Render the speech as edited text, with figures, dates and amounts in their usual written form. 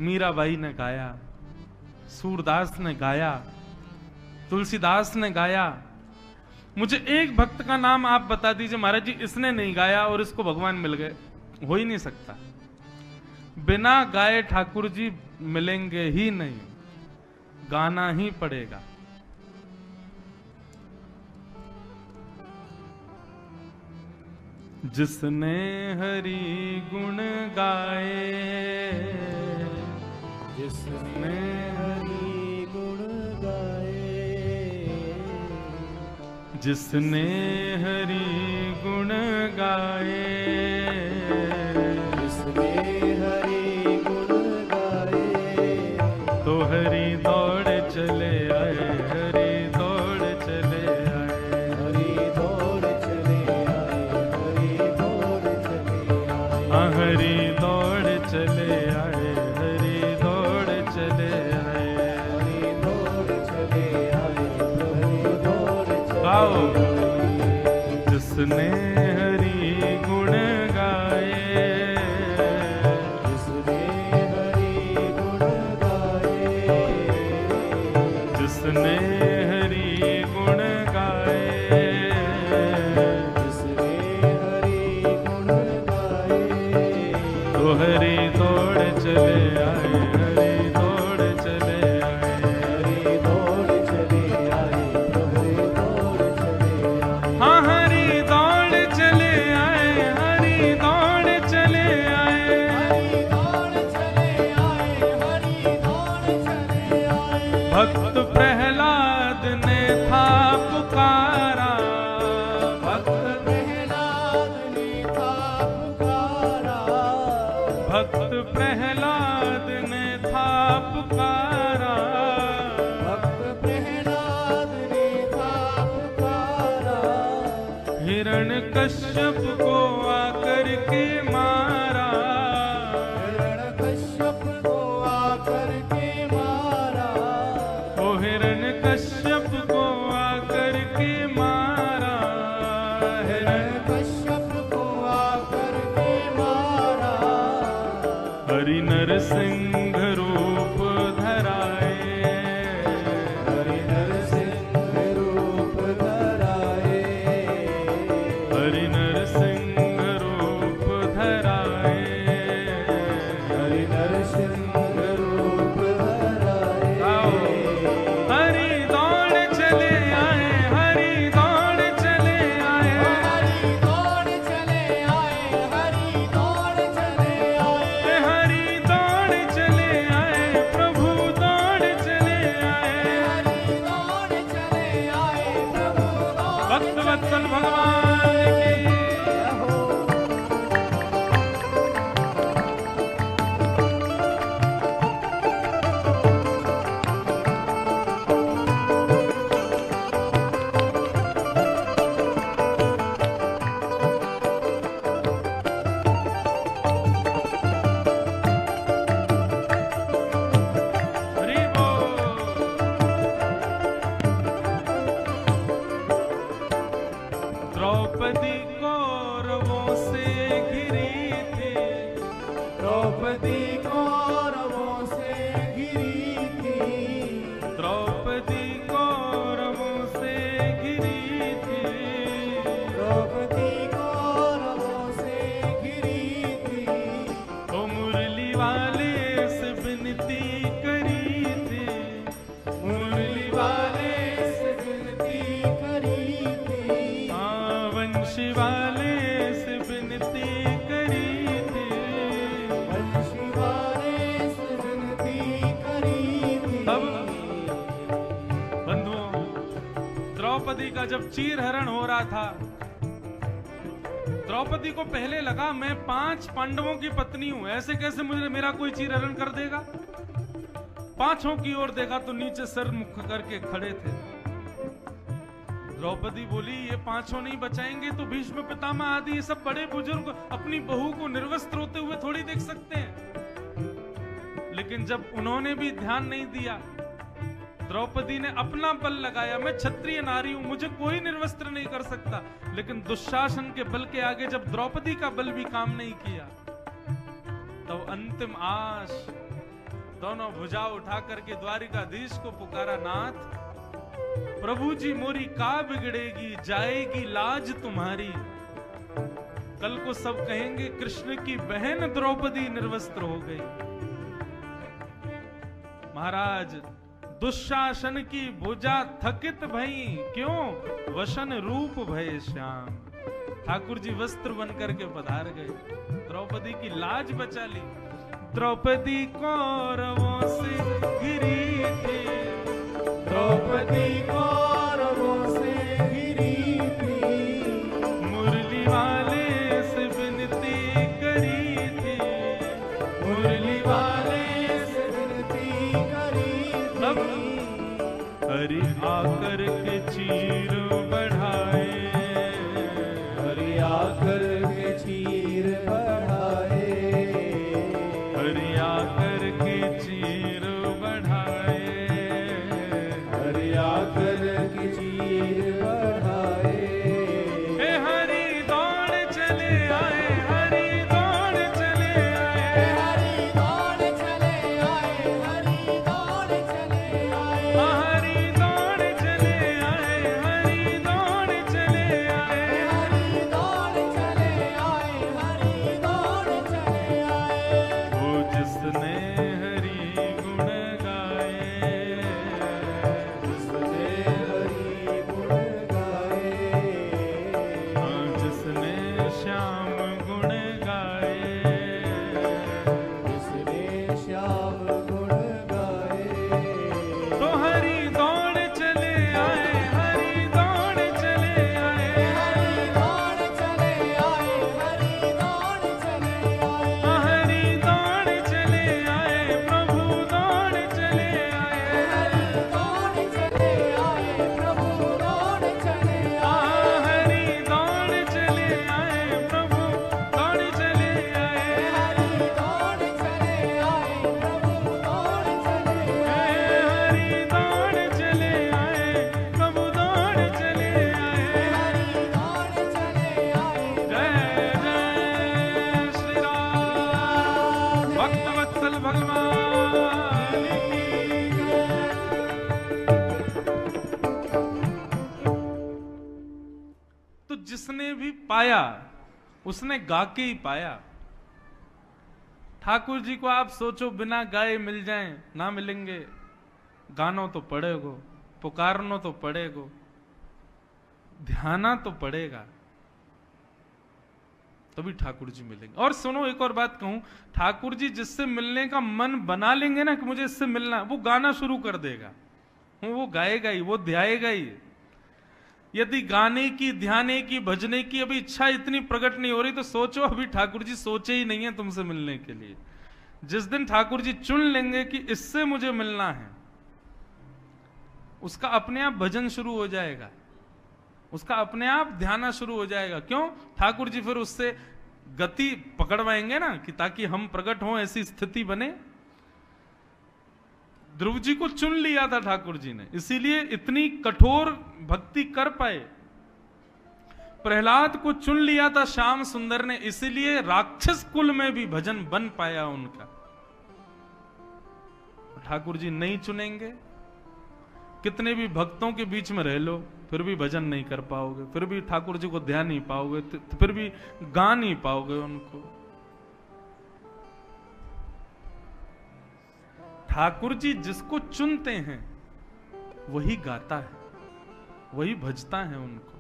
मीराबाई ने गाया, सूरदास ने गाया, तुलसीदास ने गाया। मुझे एक भक्त का नाम आप बता दीजिए महाराज जी इसने नहीं गाया और इसको भगवान मिल गए, हो ही नहीं सकता। बिना गाए ठाकुर जी मिलेंगे ही नहीं, गाना ही पड़ेगा। जिसने हरि गुण गाए, जिसने हरि गुण गाए, जिसने हरि गुण गाए, जिसने हरि गुण गाए, तो हरि दौड़ चले आए, हरि दौड़ चले आए, हरि दौड़ चले आए, हरि दौड़ चले आए, हाँ हरि दौड़ चले आए, हरि दौड़ चले आए, हरि दौड़ चले आए, हरि दौड़ चले गाओ। आए। जिसने हरि गुण गाए, जिसने हरि गुण गाए, जिसने हरि गुण गाए, जिसने हरि गुण गाए, तो हरि दौड़ चले आए, हरि दौड़ चले आए, हरि दौड़ चले आए, हरि दौड़ चले आए, हाँ हरि दौड़ चले आए, हरि दौड़ चले आए, हरि दौड़ चले आए, हरि दौड़ चले आए। भक्त प्रहलाद ने था पुकारा, भक्त प्रहलाद ने था पुकारा, भक्त प्रहलाद ने था पुकारा, भक्त प्रहलाद ने था पुकारा, हिरण्यकश्यप को आकर के मारा, हिरण्यकश्यप को आकर के मारा, ओ हिरण्यकश्यप को आकर के मारा, हिरण्यकश्यप को आकर के मारा, हरि नरसिंह रूप धराए, हरि नरसिंह रूप धराए, हरि नरसिंह रूप धराए, हरि नरसिंह रूप धराए। आओ। हरि दौड़ चले आए, हरि दौड़ चले आए, हरि दौड़ चले आए, हरि दौड़ चले आए, हरि दौड़ चले आए, प्रभु दौड़ चले आए, हरि दौड़ चले आए, प्रभु दौड़ भक्त वत्सल भगवान की। हो। हरि बोल। द्रौपदी कौरवों से घिरी थी, द्रौपदी कौरवों से घिरी थी, द्रौपदी कौरवों से घिरी थी, द्रौपदी कौरवों से घिरी थी, ओ मुरली वाले से विनती करी थी, मुरली वाले से विनती करी थी, हाँ वंशी वाले से विनती करी थी, वंशी वाले से विनती करी थी। तब बंधुओं द्रौपदी का जब चीरहरण हो रहा था, द्रौपदी को पहले लगा मैं 5 पांडवों की पत्नी हूं, ऐसे कैसे मुझे मेरा कोई चीरहरण कर देगा। पांचों की ओर देखा तो नीचे सर मुख करके खड़े थे। द्रौपदी बोली ये पांचों नहीं बचाएंगे तो भीष्म पितामह आदि ये सब बड़े बुजुर्ग अपनी बहू को निर्वस्त्र होते हुए थोड़ी देख सकते हैं। लेकिन जब उन्होंने भी ध्यान नहीं दिया, द्रौपदी ने अपना बल लगाया, मैं क्षत्रिय नारी हूं, मुझे कोई निर्वस्त्र नहीं कर सकता। लेकिन दुशासन के बल के आगे जब द्रौपदी का बल भी काम नहीं किया, तो अंतिम आश दोनों भुजा उठा करके द्वारिकाधीश को पुकारा, नाथ प्रभु जी मोरी का बिगड़ेगी, जाएगी लाज तुम्हारी। कल को सब कहेंगे कृष्ण की बहन द्रौपदी निर्वस्त्र हो गई। महाराज दुशासन की भुजा थकित भई, क्यों वसन रूप भय श्याम। ठाकुर जी वस्त्र बन करके पधार गए, द्रौपदी की लाज बचा ली। द्रौपदी कौरवों से घिरी थी, द्रौपदी कौरवों से घिरी थी, मुरली वाले से विनती करी थी, मुरली वाले से विनती करी थी। हरि आकर के चीर बढ़ाए, हरि आकर के चीर बढ़ाए, हरि आकर के चीर बढ़ाए, हरि आकर के चीर बढ़ाए। हे हरि दौड़ चले आए, हरि दौड़ चले आए, हरि दौड़ चले आए, हरि दौड़ चले आए, हरि दौड़ चले आए, हरि दौड़ चले आए, हरि दौड़ चले आए, हरि दौड़ चले आए। वो जिसने हरि गुण गाए, जिसने हरि गुण गाए, जिसने श्याम गुण गाए, जिसने श्याम गुण गाए। तो हरि दौड़ चले आए, हरि दौड़ चले आए, हरि दौड़ चले आए, हरि दौड़ चले आए, हरि दौड़ चले आए, प्रभु दौड़ चले आए, हरि दौड़ चले आए, प्रभु दौड़ चले आए, हरि दौड़ चले आए, प्रभु दौड़ चले आए, हरि दौड़ चले आए, प्रभु दौड़ चले आए, हरि दौड़ चले आए, प्रभु दौड़ चले आए। हरि दौड़ चले आए। जय जय श्री राम, भक्त वत्सल भगवान की जय। तो जिसने भी पाया उसने गा के ही पाया। ठाकुर जी को आप सोचो बिना गाए मिल जाएं, ना मिलेंगे। गानो तो पड़ेगो, पुकारनो तो पड़ेगो, ध्याना तो पड़ेगा, तभी ठाकुर जी मिलेंगे। और सुनो एक और बात कहूं, ठाकुर जी जिससे मिलने का मन बना लेंगे ना कि मुझे इससे मिलना, वो गाना शुरू कर देगा, वो गाएगा ही, वो ध्याएगा ही। यदि गाने की, ध्याने की, भजने की अभी इच्छा इतनी प्रकट नहीं हो रही तो सोचो अभी ठाकुर जी सोचे ही नहीं है तुमसे मिलने के लिए। जिस दिन ठाकुर जी चुन लेंगे कि इससे मुझे मिलना है, उसका अपने आप भजन शुरू हो जाएगा, उसका अपने आप ध्यान शुरू हो जाएगा। क्यों? ठाकुर जी फिर उससे गति पकड़वाएंगे ना, कि ताकि हम प्रकट हों, ऐसी स्थिति बने। ध्रुव जी को चुन लिया था ठाकुर जी ने, इसीलिए इतनी कठोर भक्ति कर पाए। प्रहलाद को चुन लिया था श्याम सुंदर ने, इसीलिए राक्षस कुल में भी भजन बन पाया उनका। ठाकुर जी नहीं चुनेंगे, कितने भी भक्तों के बीच में रह लो, फिर भी भजन नहीं कर पाओगे, फिर भी ठाकुर जी को ध्यान नहीं पाओगे, फिर भी गा नहीं पाओगे उनको। ठाकुर जी जिसको चुनते हैं वही गाता है, वही भजता है उनको।